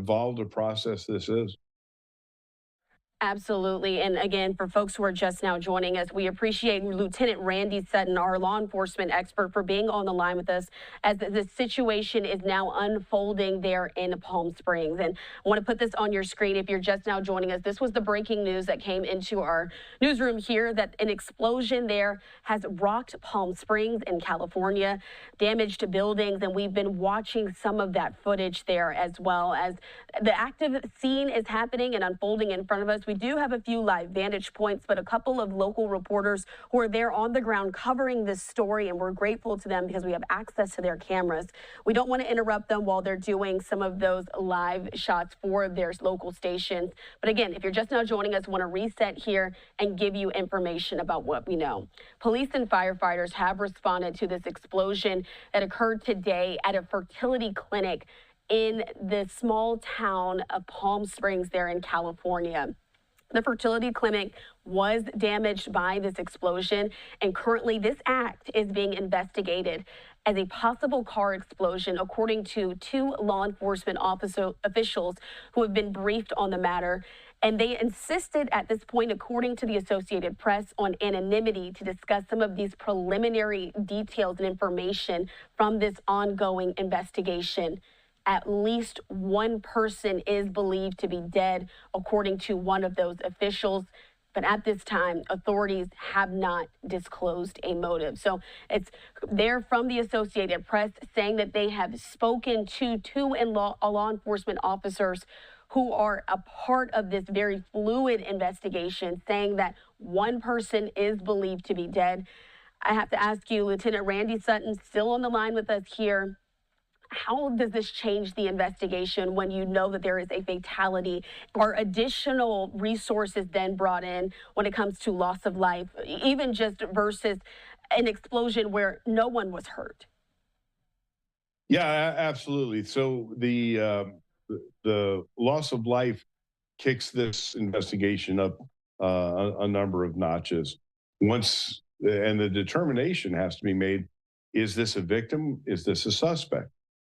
involved a process this is. Absolutely. And again, for folks who are just now joining us, we appreciate Lieutenant Randy Sutton, our law enforcement expert, for being on the line with us as the situation is now unfolding there in Palm Springs. And I want to put this on your screen if you're just now joining us. This was the breaking news that came into our newsroom here, that an explosion there has rocked Palm Springs in California, damage to buildings, and we've been watching some of that footage there as well. As the active scene is happening and unfolding in front of us, we do have a few live vantage points, but a couple of local reporters who are there on the ground covering this story, and we're grateful to them because we have access to their cameras. We don't want to interrupt them while they're doing some of those live shots for their local stations. But again, if you're just now joining us, I want to reset here and give you information about what we know. Police and firefighters have responded to this explosion that occurred today at a fertility clinic in the small town of Palm Springs there in California. The fertility clinic was damaged by this explosion, and currently this act is being investigated as a possible car explosion, according to two law enforcement officials who have been briefed on the matter. And they insisted at this point, according to the Associated Press, on anonymity to discuss some of these preliminary details and information from this ongoing investigation. At least one person is believed to be dead, according to one of those officials. But at this time, authorities have not disclosed a motive. So it's there from the Associated Press saying that they have spoken to two law enforcement officers who are a part of this very fluid investigation, saying that one person is believed to be dead. I have to ask you, Lieutenant Randy Sutton, still on the line with us here. How does this change the investigation when you know that there is a fatality? Are additional resources then brought in when it comes to loss of life, even just versus an explosion where no one was hurt? Yeah, absolutely. So the loss of life kicks this investigation up a number of notches. And the determination has to be made: is this a victim? Is this a suspect?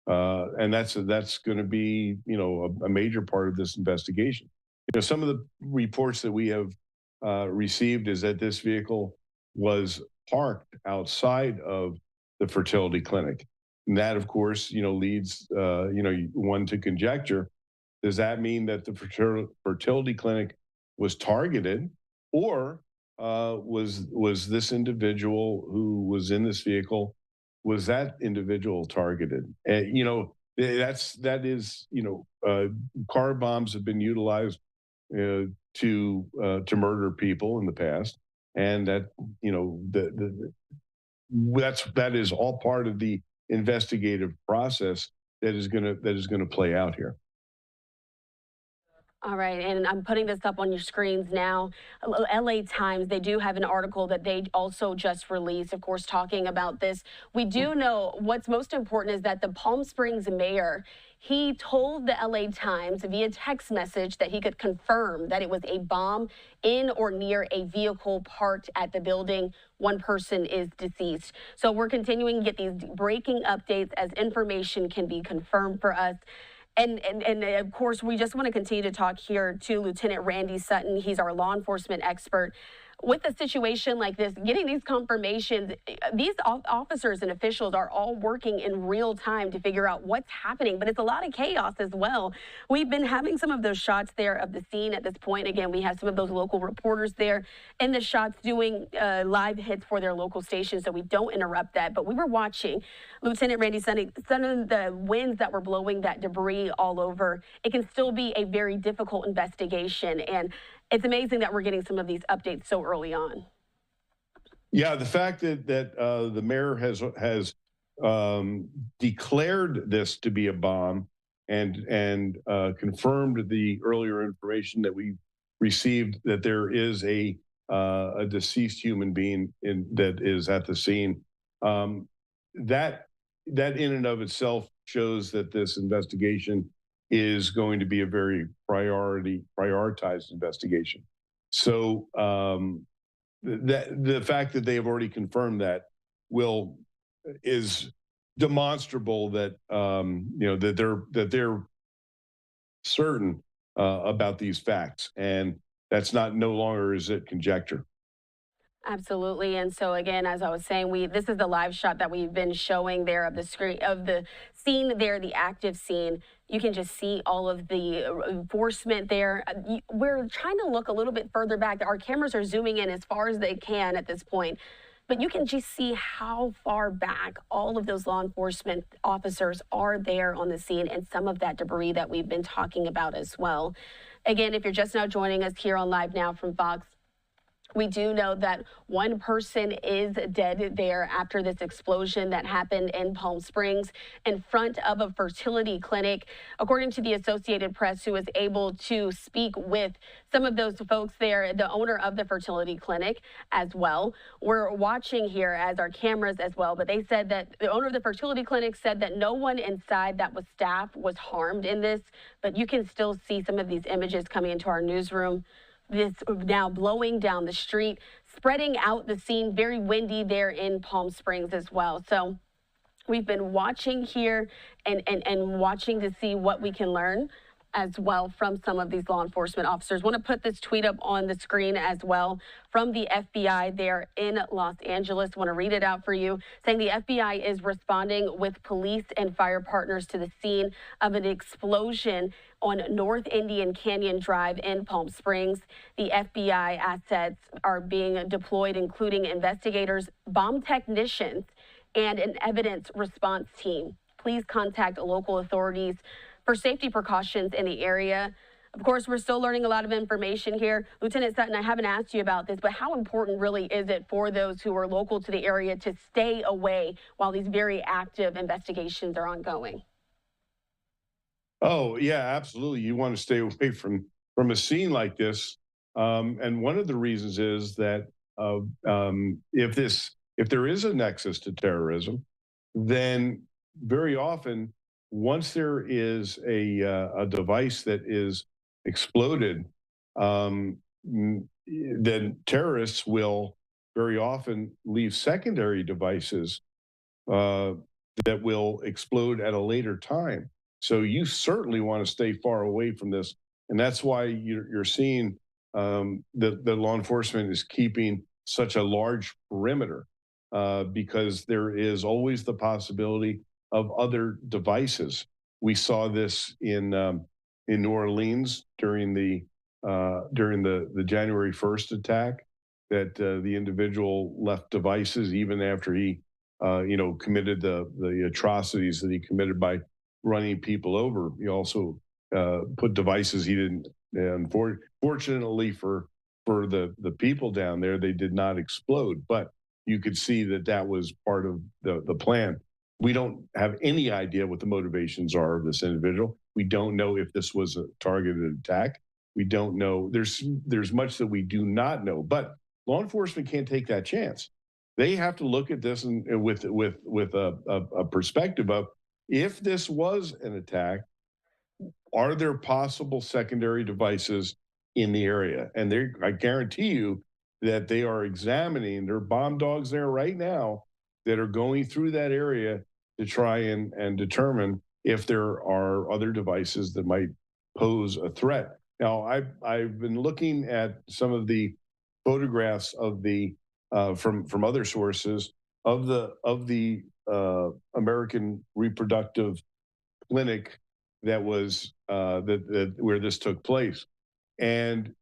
And that's going to be, a major part of this investigation. Some of the reports that we have received is that this vehicle was parked outside of the fertility clinic. And that, of course, leads, one to conjecture: does that mean that the fertility clinic was targeted, or was this individual who was in this vehicle, was that individual targeted? And, car bombs have been utilized to murder people in the past, and that is all part of the investigative process that is going to play out here. All right, and I'm putting this up on your screens now. LA Times, they do have an article that they also just released, of course, talking about this. We do know what's most important is that the Palm Springs mayor, he told the LA Times via text message that he could confirm that it was a bomb in or near a vehicle parked at the building. One person is deceased. So we're continuing to get these breaking updates as information can be confirmed for us. And of course, we just want to continue to talk here to Lieutenant Randy Sutton. He's our law enforcement expert. With a situation like this, getting these confirmations, these officers and officials are all working in real time to figure out what's happening, but it's a lot of chaos as well. We've been having some of those shots there of the scene at this point. Again, we have some of those local reporters there in the shots doing live hits for their local stations, so we don't interrupt that. But we were watching Lieutenant Randy Sutton, some of the winds that were blowing that debris all over. It can still be a very difficult investigation, and it's amazing that we're getting some of these updates so early on. Yeah, the fact that the mayor has declared this to be a bomb and confirmed the earlier information that we received, that there is a deceased human being that is at the scene. That in and of itself shows that this investigation is going to be a very prioritized investigation. So the fact that they have already confirmed that is demonstrable that that they're certain about these facts, and that's not no longer is it conjecture. Absolutely. And so again, as I was saying, this is the live shot that we've been showing there of the screen of the scene there, the active scene. You can just see all of the enforcement there. We're trying to look a little bit further back. Our cameras are zooming in as far as they can at this point. But you can just see how far back all of those law enforcement officers are there on the scene, and some of that debris that we've been talking about as well. Again, if you're just now joining us here on Live Now from Fox, we do know that one person is dead there after this explosion that happened in Palm Springs in front of a fertility clinic. According to the Associated Press, who was able to speak with some of those folks there, the owner of the fertility clinic as well. We're watching here as our cameras as well, but they said that the owner of the fertility clinic said that no one inside that was staff was harmed in this, but you can still see some of these images coming into our newsroom. This now blowing down the street, spreading out the scene, very windy there in Palm Springs as well. So we've been watching here and watching to see what we can learn as well from some of these law enforcement officers. Want to put this tweet up on the screen as well from the FBI there in Los Angeles. Want to read it out for you, saying the FBI is responding with police and fire partners to the scene of an explosion on North Indian Canyon Drive in Palm Springs. The FBI assets are being deployed, including investigators, bomb technicians, and an evidence response team. Please contact local authorities for safety precautions in the area. Of course, we're still learning a lot of information here. Lieutenant Sutton, I haven't asked you about this, but how important really is it for those who are local to the area to stay away while these very active investigations are ongoing? Oh yeah, absolutely. You want to stay away from a scene like this, and one of the reasons is that if there is a nexus to terrorism, then very often once there is a device that is exploded, then terrorists will very often leave secondary devices uh, that will explode at a later time. So you certainly want to stay far away from this, and that's why you're seeing the law enforcement is keeping such a large perimeter because there is always the possibility of other devices. We saw this in New Orleans during the January 1st attack, that the individual left devices even after he committed the atrocities that he committed by running people over. He also put devices he didn't. And fortunately for the people down there, they did not explode. But you could see that that was part of the plan. We don't have any idea what the motivations are of this individual. We don't know if this was a targeted attack. We don't know. There's much that we do not know. But law enforcement can't take that chance. They have to look at this with a perspective of, if this was an attack, are there possible secondary devices in the area? And I guarantee you that they are examining. There are bomb dogs there right now that are going through that area to try and determine if there are other devices that might pose a threat. Now, I've been looking at some of the photographs of the from other sources of the American Reproductive Clinic that was where this took place, and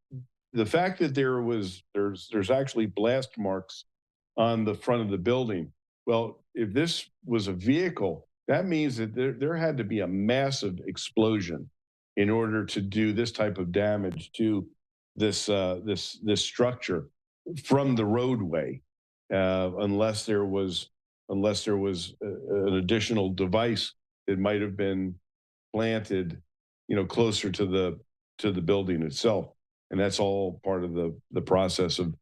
the fact that there's actually blast marks on the front of the building. Well, if this was a vehicle, that means that there had to be a massive explosion in order to do this type of damage to this structure from the roadway, unless there was an additional device that might have been planted, closer to the building itself. And that's all part of the process of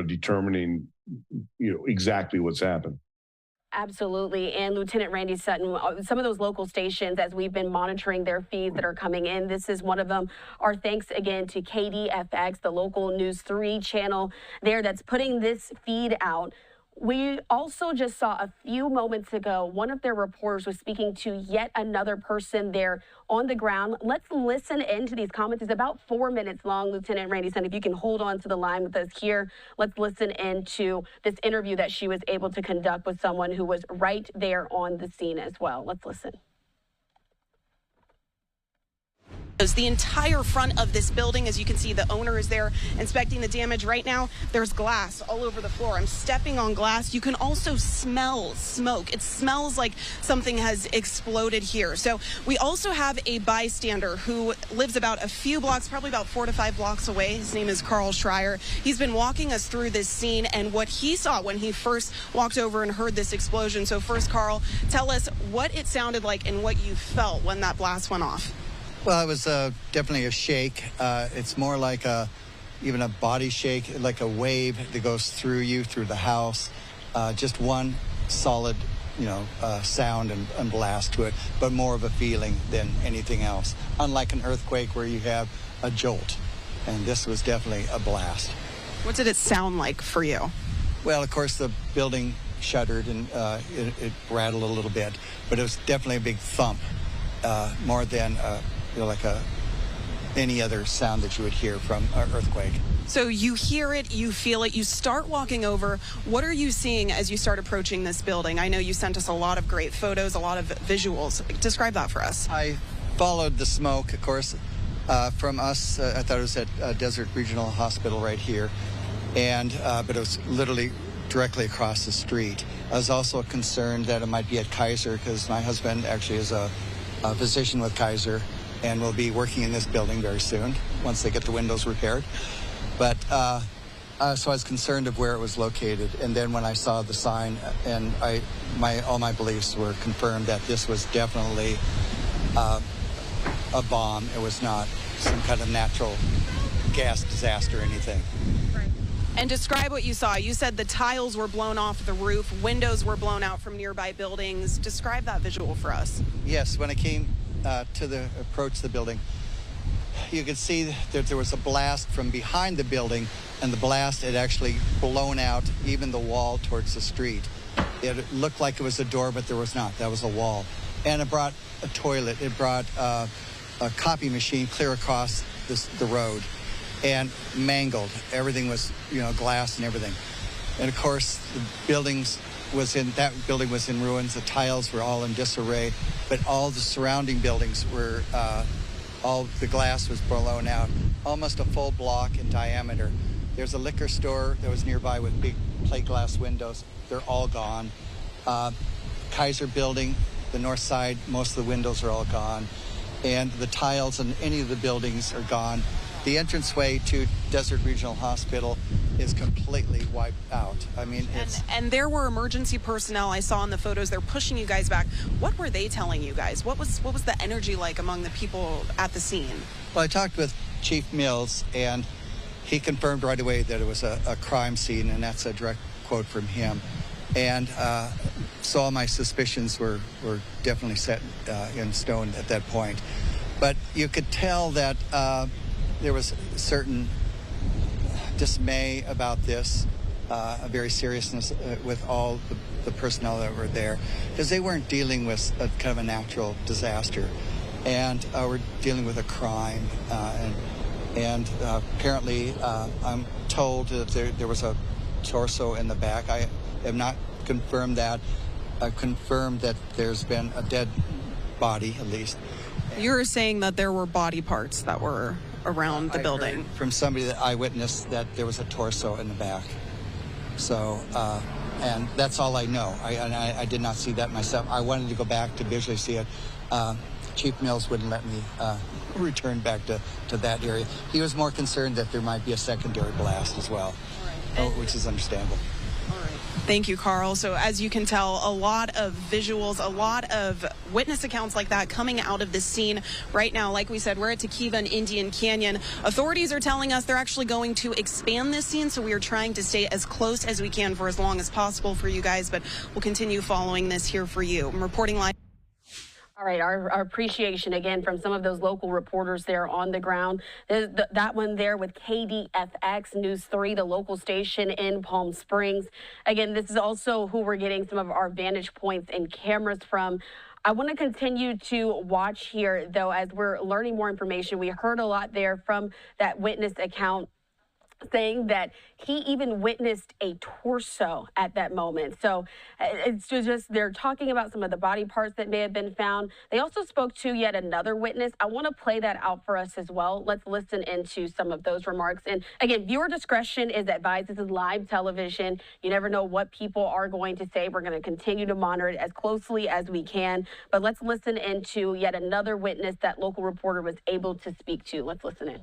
determining exactly what's happened. Absolutely. And Lieutenant Randy Sutton, some of those local stations, as we've been monitoring their feeds that are coming in, this is one of them. Our thanks again to KDFX, the local News 3 channel there that's putting this feed out. We also just saw a few moments ago, one of their reporters was speaking to yet another person there on the ground. Let's listen into these comments. It's about 4 minutes long, Lieutenant Randy Sutton. If you can hold on to the line with us here, let's listen into this interview that she was able to conduct with someone who was right there on the scene as well. Let's listen. The entire front of this building, as you can see, the owner is there inspecting the damage. Right now, there's glass all over the floor. I'm stepping on glass. You can also smell smoke. It smells like something has exploded here. So we also have a bystander who lives about a few blocks, probably about 4 to 5 blocks away. His name is Carl Schreier. He's been walking us through this scene and what he saw when he first walked over and heard this explosion. So first, Carl, tell us what it sounded like and what you felt when that blast went off. Well, it was definitely a shake. It's more like even a body shake, like a wave that goes through you, through the house. Just one solid, sound and blast to it, but more of a feeling than anything else. Unlike an earthquake where you have a jolt, and this was definitely a blast. What did it sound like for you? Well, of course, the building shuddered and it rattled a little bit, but it was definitely a big thump, more than like any other sound that you would hear from an earthquake. So you hear it, you feel it, you start walking over. What are you seeing as you start approaching this building? I know you sent us a lot of great photos, a lot of visuals. Describe that for us. I followed the smoke, of course, from us. I thought it was at Desert Regional Hospital right here, and but it was literally directly across the street. I was also concerned that it might be at Kaiser because my husband actually is a physician with Kaiser and will be working in this building very soon once they get the windows repaired. But so I was concerned of where it was located. And then when I saw the sign, and all my beliefs were confirmed that this was definitely a bomb. It was not some kind of natural gas disaster or anything. Right. And describe what you saw. You said the tiles were blown off the roof, windows were blown out from nearby buildings. Describe that visual for us. Yes, when I came to approach the building, you could see that there was a blast from behind the building, and the blast had actually blown out even the wall towards the street. It looked like it was a door, but there was not. That was a wall. And it brought a toilet. It brought a copy machine clear across the road and mangled. Everything was, glass and everything. And of course, that building was in ruins. The tiles were all in disarray, but all the surrounding buildings were, all the glass was blown out, almost a full block in diameter. There's a liquor store that was nearby with big plate glass windows. They're all gone. Kaiser building, the north side, most of the windows are all gone. And the tiles in any of the buildings are gone. The entranceway to Desert Regional Hospital is completely wiped out. I mean, and there were emergency personnel I saw in the photos. They're pushing you guys back. What were they telling you guys? What was the energy like among the people at the scene? Well, I talked with Chief Mills, and he confirmed right away that it was a crime scene, and that's a direct quote from him. And so all my suspicions were definitely set in stone at that point. But you could tell that there was a certain dismay about this, a very seriousness with all the personnel that were there, because they weren't dealing with a kind of a natural disaster, and we're dealing with a crime. And apparently, I'm told that there was a torso in the back. I have not confirmed that. I've confirmed that there's been a dead body, at least. You're saying that there were body parts that were around the building? Heard from somebody, that eyewitness, that there was a torso in the back. So, and that's all I know. I did not see that myself. I wanted to go back to visually see it. Chief Mills wouldn't let me return back to that area. He was more concerned that there might be a secondary blast as well, which is understandable. Thank you, Carl. So as you can tell, a lot of visuals, a lot of witness accounts like that coming out of the scene right now. Like we said, we're at Tequiva and Indian Canyon. Authorities are telling us they're actually going to expand this scene, so we are trying to stay as close as we can for as long as possible for you guys, but we'll continue following this here for you. I'm reporting live. All right, our appreciation again from some of those local reporters there on the ground. That one there with KDFX News 3, the local station in Palm Springs. Again, this is also who we're getting some of our vantage points and cameras from. I want to continue to watch here, though, as we're learning more information. We heard a lot there from that witness account, saying that he even witnessed a torso at that moment. So it's just, they're talking about some of the body parts that may have been found. They also spoke to yet another witness. I want to play that out for us as well. Let's listen into some of those remarks. And again, viewer discretion is advised. This is live television. You never know what people are going to say. We're going to continue to monitor it as closely as we can. But let's listen into yet another witness that local reporter was able to speak to. Let's listen in.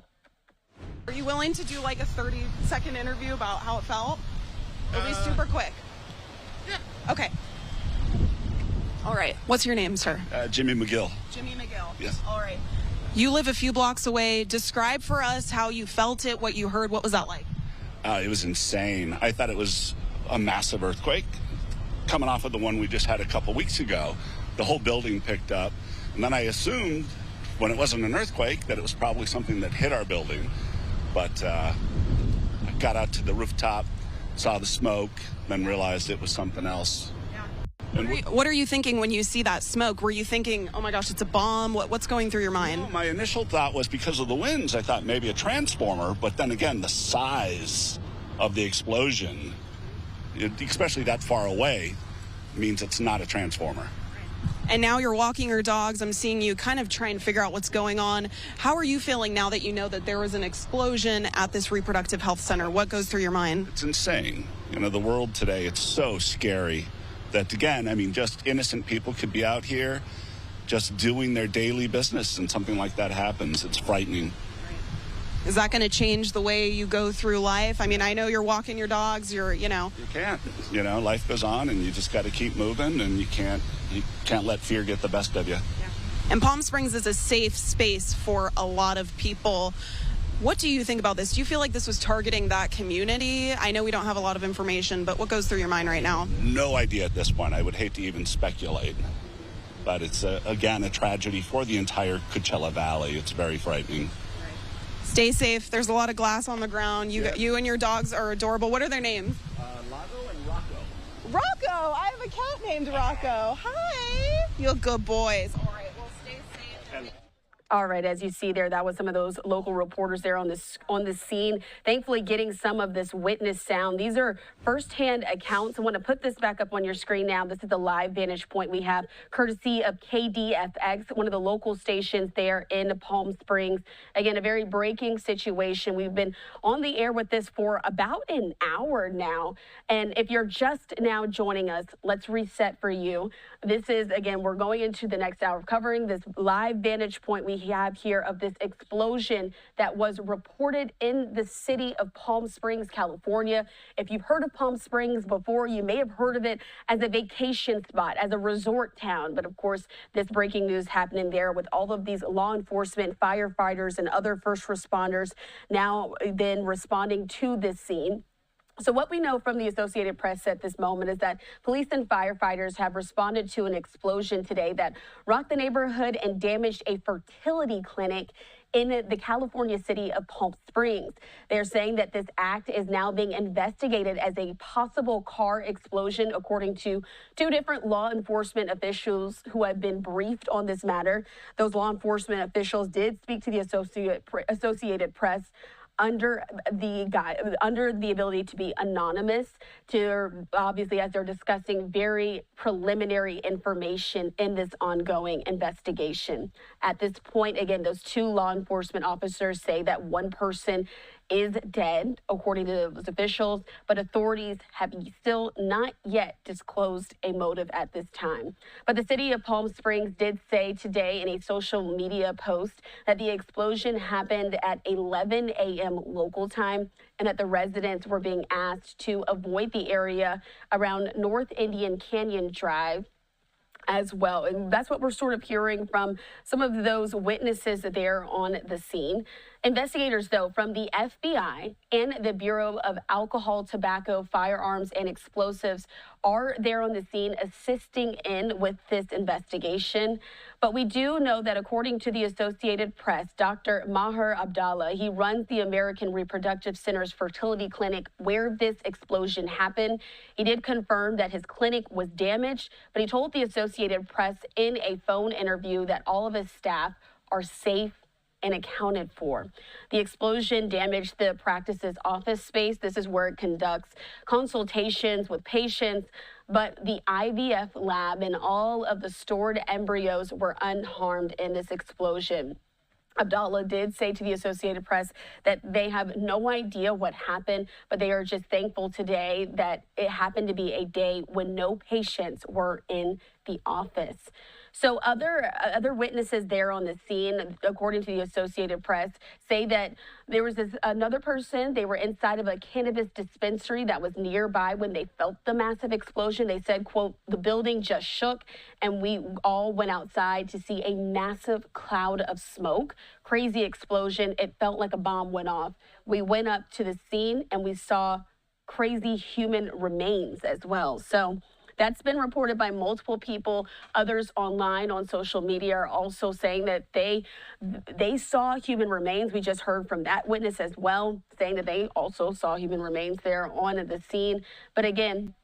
Are you willing to do like a 30-second interview about how it felt? It'll be super quick. Yeah. Okay. All right. What's your name, sir? Jimmy McGill. Jimmy McGill. Yes. All right. You live a few blocks away. Describe for us how you felt it, what you heard. What was that like? It was insane. I thought it was a massive earthquake coming off of the one we just had a couple weeks ago. The whole building picked up. And then I assumed when it wasn't an earthquake that it was probably something that hit our building. But I got out to the rooftop, saw the smoke, then realized it was something else. Yeah. And what are you thinking when you see that smoke? Were you thinking, oh my gosh, it's a bomb? What's going through your mind? Well, my initial thought was because of the winds, I thought maybe a transformer. But then again, the size of the explosion, especially that far away, means it's not a transformer. And now you're walking your dogs. I'm seeing you kind of try and figure out what's going on. How are you feeling now that you know that there was an explosion at this reproductive health center? What goes through your mind? It's insane. You know, the world today, it's so scary that, again, I mean, just innocent people could be out here just doing their daily business and something like that happens. It's frightening. Is that going to change the way you go through life? I mean, I know you're walking your dogs, you can't, life goes on and you just got to keep moving and you can't let fear get the best of you. Yeah. And Palm Springs is a safe space for a lot of people. What do you think about this? Do you feel like this was targeting that community? I know we don't have a lot of information, but what goes through your mind right now? No idea at this point. I would hate to even speculate. But it's, again, a tragedy for the entire Coachella Valley. It's very frightening. Stay safe. There's a lot of glass on the ground. You and your dogs are adorable. What are their names? Lago and Rocco. Rocco! I have a cat named Rocco. Hi! You're good boys. All right, well, stay safe. All right, as you see there, that was some of those local reporters there on the scene, thankfully getting some of this witness sound. These are firsthand accounts. I want to put this back up on your screen now. This is the live vantage point we have, courtesy of KDFX, one of the local stations there in Palm Springs. Again, a very breaking situation. We've been on the air with this for about an hour now. And if you're just now joining us, let's reset for you. This is, again, we're going into the next hour covering this live vantage point we have here of this explosion that was reported in the city of Palm Springs, California. If you've heard of Palm Springs before, you may have heard of it as a vacation spot, as a resort town. But of course, this breaking news happening there with all of these law enforcement, firefighters, and other first responders now then responding to this scene. So what we know from the Associated Press at this moment is that police and firefighters have responded to an explosion today that rocked the neighborhood and damaged a fertility clinic in the California city of Palm Springs. They're saying that this act is now being investigated as a possible car explosion, according to two different law enforcement officials who have been briefed on this matter. Those law enforcement officials did speak to the Associated Press under the ability to be anonymous, to obviously, as they're discussing very preliminary information in this ongoing investigation. At this point, again, those two law enforcement officers say that one person is dead, according to those officials, but authorities have still not yet disclosed a motive at this time. But the city of Palm Springs did say today in a social media post that the explosion happened at 11 a.m. local time and that the residents were being asked to avoid the area around North Indian Canyon Drive as well. And that's what we're sort of hearing from some of those witnesses there on the scene. Investigators, though, from the FBI and the Bureau of Alcohol, Tobacco, Firearms, and Explosives are there on the scene assisting in with this investigation. But we do know that according to the Associated Press, Dr. Maher Abdallah, he runs the American Reproductive Center's fertility clinic where this explosion happened. He did confirm that his clinic was damaged, but he told the Associated Press in a phone interview that all of his staff are safe and accounted for. The explosion damaged the practice's office space. This is where it conducts consultations with patients, but the IVF lab and all of the stored embryos were unharmed in this explosion. Abdallah did say to the Associated Press that they have no idea what happened, but they are just thankful today that it happened to be a day when no patients were in the office. So other witnesses there on the scene, according to the Associated Press, say that there was another person. They were inside of a cannabis dispensary that was nearby when they felt the massive explosion. They said, quote, the building just shook and we all went outside to see a massive cloud of smoke. Crazy explosion. It felt like a bomb went off. We went up to the scene and we saw crazy human remains as well. So that's been reported by multiple people. Others online on social media are also saying that they saw human remains. We just heard from that witness as well, saying that they also saw human remains there on the scene. But again,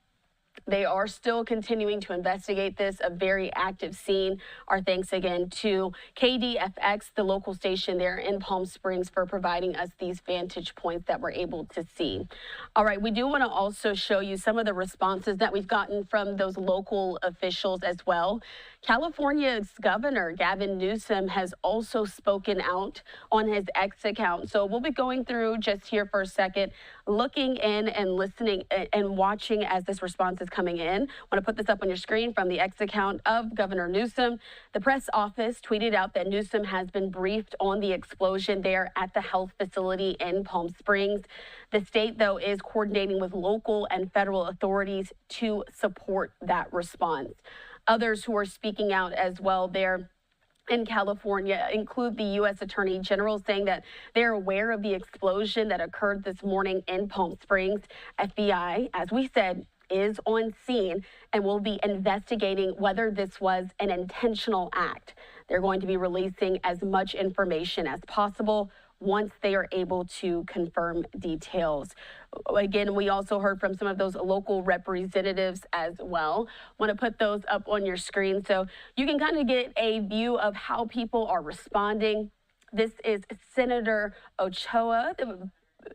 they are still continuing to investigate this, a very active scene. Our thanks again to KDFX, the local station there in Palm Springs, for providing us these vantage points that we're able to see. All right, we do want to also show you some of the responses that we've gotten from those local officials as well. California's Governor Gavin Newsom has also spoken out on his X account. So we'll be going through just here for a second, looking in and listening and watching as this response is coming in. I want to put this up on your screen from the X account of Governor Newsom. The press office tweeted out that Newsom has been briefed on the explosion there at the health facility in Palm Springs. The state, though, is coordinating with local and federal authorities to support that response. Others who are speaking out as well there in California include the U.S. Attorney General, saying that they're aware of the explosion that occurred this morning in Palm Springs. FBI, as we said, is on scene and will be investigating whether this was an intentional act. They're going to be releasing as much information as possible once they are able to confirm details. Again, we also heard from some of those local representatives as well. Want to put those up on your screen so you can kind of get a view of how people are responding. This is Senator Ochoa.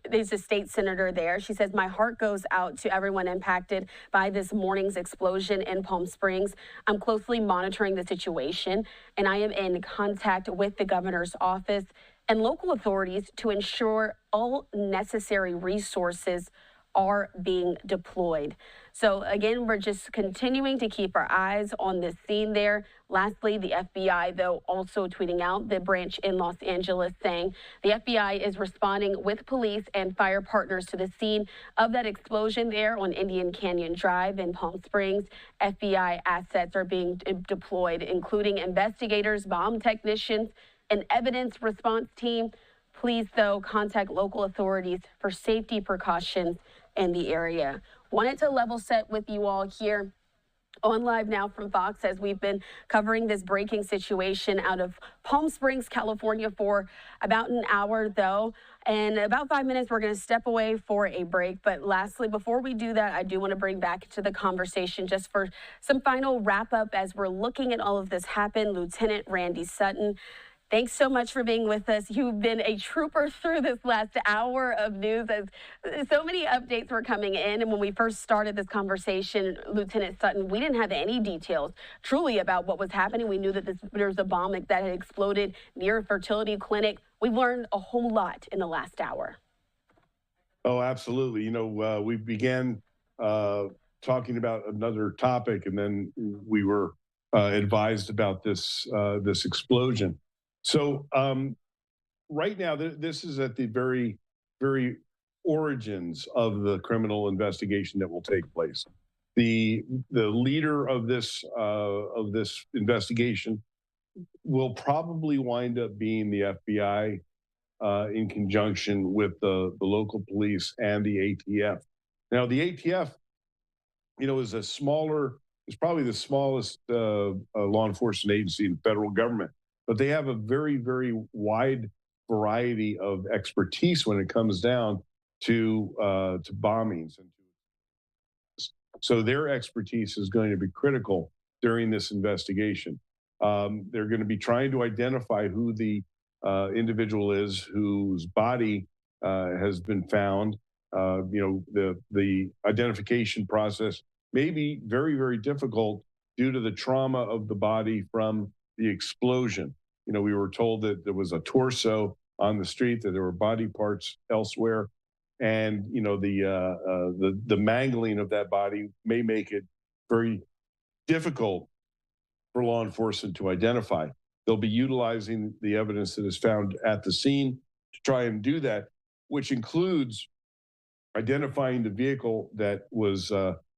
There's a state senator there. She says, my heart goes out to everyone impacted by this morning's explosion in Palm Springs. I'm closely monitoring the situation, and I am in contact with the governor's office and local authorities to ensure all necessary resources are being deployed. So again, we're just continuing to keep our eyes on this scene there. Lastly, the FBI, though, also tweeting out, the branch in Los Angeles, saying the FBI is responding with police and fire partners to the scene of that explosion there on Indian Canyon Drive in Palm Springs. FBI assets are being deployed, including investigators, bomb technicians, an evidence response team. Please, though, contact local authorities for safety precautions in the area. Wanted to level set with you all here on Live Now from Fox as we've been covering this breaking situation out of Palm Springs, California for about an hour, though. In about 5 minutes, we're going to step away for a break. But lastly, before we do that, I do want to bring back to the conversation just for some final wrap up as we're looking at all of this happen. Lieutenant Randy Sutton, thanks so much for being with us. You've been a trooper through this last hour of news as so many updates were coming in. And when we first started this conversation, Lieutenant Sutton, we didn't have any details truly about what was happening. We knew that there was a bomb that had exploded near a fertility clinic. We've learned a whole lot in the last hour. Oh, absolutely. You know, we began talking about another topic, and then we were advised about this explosion. So right now, this is at the very, very origins of the criminal investigation that will take place. The leader of this investigation will probably wind up being the FBI in conjunction with the local police and the ATF. Now, the ATF, is probably the smallest law enforcement agency in the federal government, but they have a very, very wide variety of expertise when it comes down to bombings. So their expertise is going to be critical during this investigation. They're going to be trying to identify who the individual is whose body has been found. The identification process may be very, very difficult due to the trauma of the body from the explosion. We were told that there was a torso on the street, that there were body parts elsewhere, and the mangling of that body may make it very difficult for law enforcement to identify. They'll be utilizing the evidence that is found at the scene to try and do that, which includes identifying the vehicle that was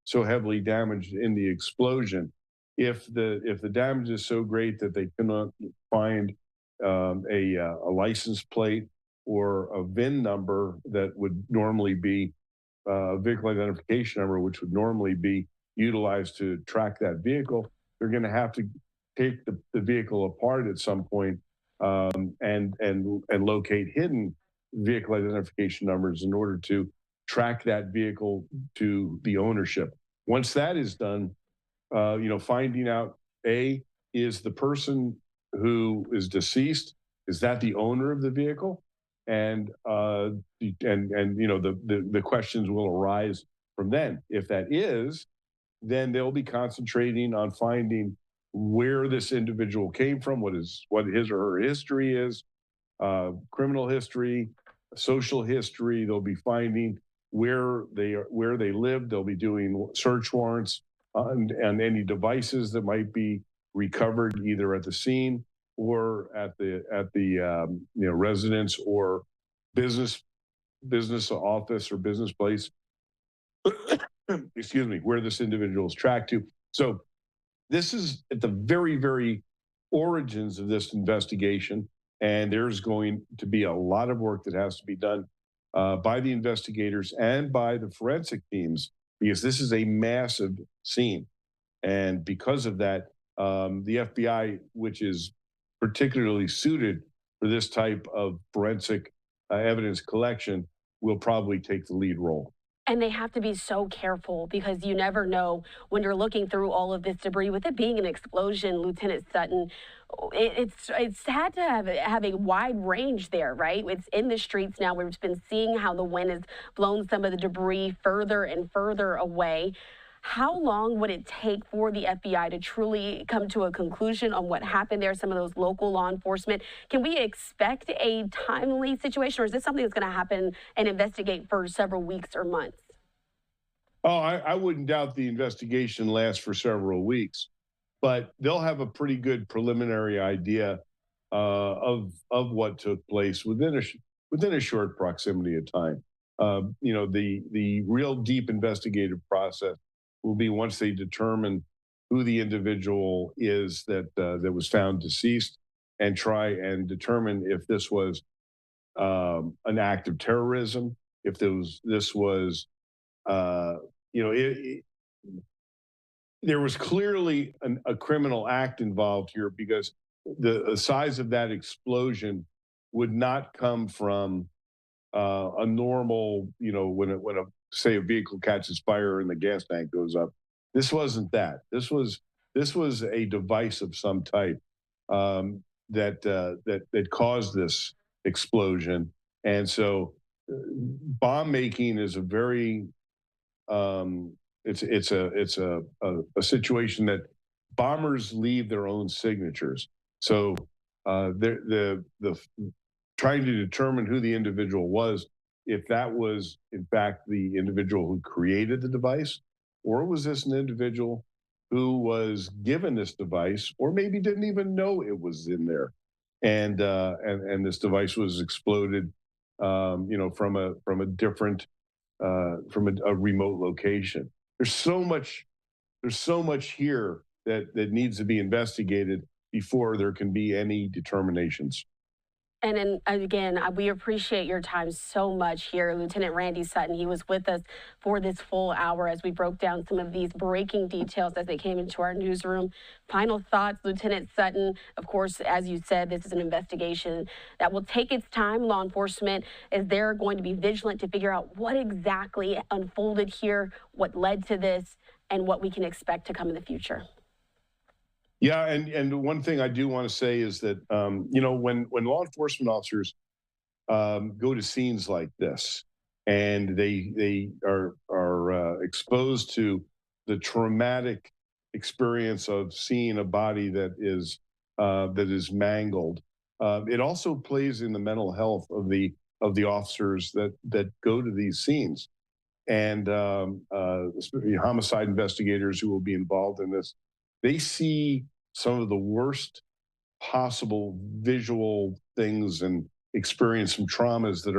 so heavily damaged in the explosion. If the damage is so great that they cannot find a license plate or a VIN number that would normally be a vehicle identification number, which would normally be utilized to track that vehicle, they're going to have to take the vehicle apart at some point and locate hidden vehicle identification numbers in order to track that vehicle to the ownership. Once that is done, finding out, is the person who is deceased, is that the owner of the vehicle? And the questions will arise from then. If that is, then they'll be concentrating on finding where this individual came from, what his or her history is, criminal history, social history. They'll be finding where they live. They'll be doing search warrants on any devices that might be recovered either at the scene or at the residence or business office or business place. Excuse me, where this individual is tracked to. So this is at the very, very origins of this investigation, and there's going to be a lot of work that has to be done by the investigators and by the forensic teams, because this is a massive scene. And because of that, the FBI, which is particularly suited for this type of forensic evidence collection, will probably take the lead role. And they have to be so careful because you never know when you're looking through all of this debris. With it being an explosion, Lieutenant Sutton, it's had to have a wide range there, right? It's in the streets now. We've been seeing how the wind has blown some of the debris further and further away. How long would it take for the FBI to truly come to a conclusion on what happened there, some of those local law enforcement? Can we expect a timely situation, or is this something that's going to happen and investigate for several weeks or months? Oh, I wouldn't doubt the investigation lasts for several weeks, but they'll have a pretty good preliminary idea of what took place within a short proximity of time. The real deep investigative process will be once they determine who the individual is that was found deceased, and try and determine if this was an act of terrorism, if this was there was clearly a criminal act involved here, because the size of that explosion would not come from a normal, when a vehicle catches fire and the gas tank goes up. This wasn't that. This was a device of some type that caused this explosion. And so bomb making is a very it's a situation that bombers leave their own signatures. So the trying to determine who the individual was, if that was in fact the individual who created the device, or was this an individual who was given this device, or maybe didn't even know it was in there, and this device was exploded, from a different, from a remote location. There's so much here that needs to be investigated before there can be any determinations. And then again, we appreciate your time so much here, Lieutenant Randy Sutton. He was with us for this full hour as we broke down some of these breaking details as they came into our newsroom. Final thoughts, Lieutenant Sutton. Of course, as you said, this is an investigation that will take its time. Law enforcement is there going to be vigilant to figure out what exactly unfolded here, what led to this, and what we can expect to come in the future. Yeah, and one thing I do want to say is that you know, when law enforcement officers go to scenes like this, and they are exposed to the traumatic experience of seeing a body that is mangled, it also plays in the mental health of the officers that go to these scenes, and especially homicide investigators who will be involved in this. They see some of the worst possible visual things and experience some traumas that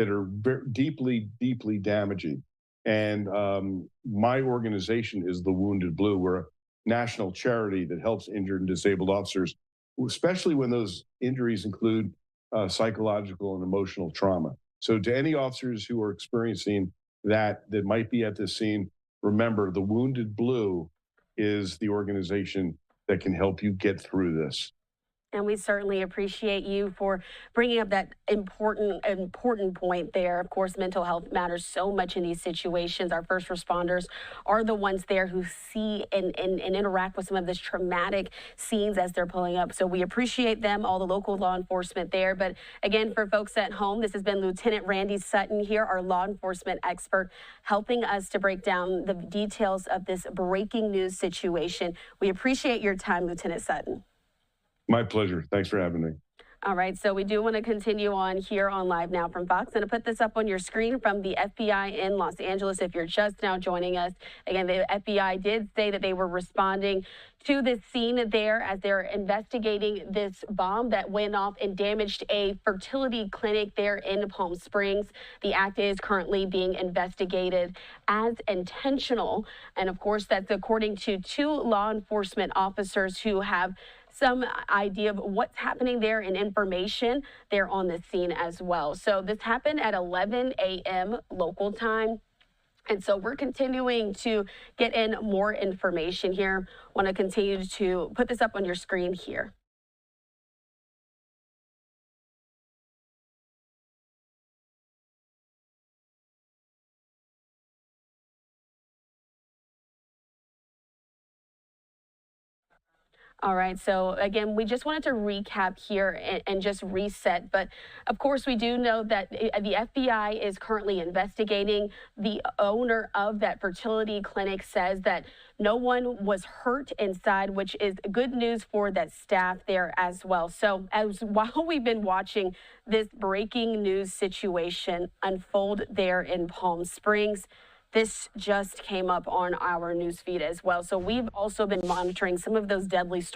are deeply, deeply damaging. And my organization is the Wounded Blue. We're a national charity that helps injured and disabled officers, especially when those injuries include psychological and emotional trauma. So to any officers who are experiencing that might be at this scene, remember the Wounded Blue is the organization that can help you get through this. And we certainly appreciate you for bringing up that important point there. Of course, mental health matters so much in these situations. Our first responders are the ones there who see and interact with some of this traumatic scenes as they're pulling up. So we appreciate them, all the local law enforcement there. But again, for folks at home, this has been Lieutenant Randy Sutton here, our law enforcement expert, helping us to break down the details of this breaking news situation. We appreciate your time, Lieutenant Sutton. My pleasure. Thanks for having me. All right, so we do want to continue on here on Live Now from Fox. I'm going to put this up on your screen from the FBI in Los Angeles if you're just now joining us. Again, the FBI did say that they were responding to this scene there as they're investigating this bomb that went off and damaged a fertility clinic there in Palm Springs. The act is currently being investigated as intentional. And of course, that's according to 2 law enforcement officers who have some idea of what's happening there and information there on the scene as well. So this happened at 11 a.m. local time. And so we're continuing to get in more information here. Want to continue to put this up on your screen here. All right. So again, we just wanted to recap here and just reset. But of course, we do know that the FBI is currently investigating. The owner of that fertility clinic says that no one was hurt inside, which is good news for that staff there as well. So while we've been watching this breaking news situation unfold there in Palm Springs, this just came up on our news feed as well. So we've also been monitoring some of those deadly storms